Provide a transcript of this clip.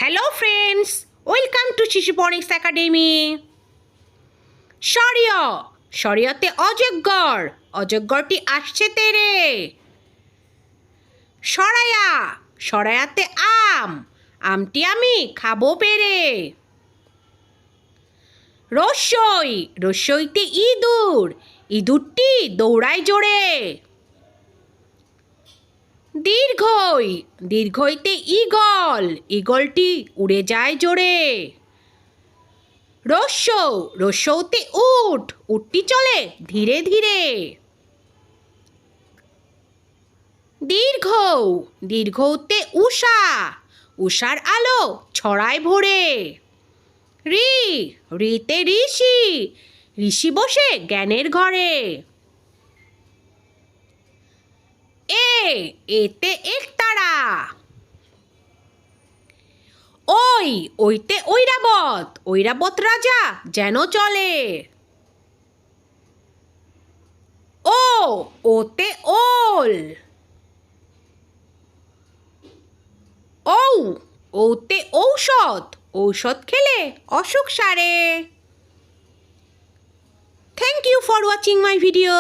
Hello friends, welcome to শিশু ফনিক্স academy. সরিয় সরিয়তে অজগর, অজগরটি আসছে তেরে। সরায়া সরায়াতে আম, আমটি আমি খাবো পেরে। রস্যই রস্যইতে ইঁদুর, ইঁদুরটি দৌড়ায় জোরে। দীর্ঘই দীর্ঘইতে ঈগল, ঈগলটি উড়ে যায় জোরে। রস্য রস্যতে উট, উটটি চলে ধীরে ধীরে। দীর্ঘ দীর্ঘতে উষা, উষার আলো ছড়ায় ভোরে। ঋ ঋতে ঋষি, ঋষি বসে জ্ঞানের ঘরে। এতে একতারা, ওইতে ঐরাবত, ঐরাবত রাজা যেন চলে। ওতে ওল, ওতে ঔষধ, ঔষধ খেলে অসুখ সারে। Thank you for watching my video.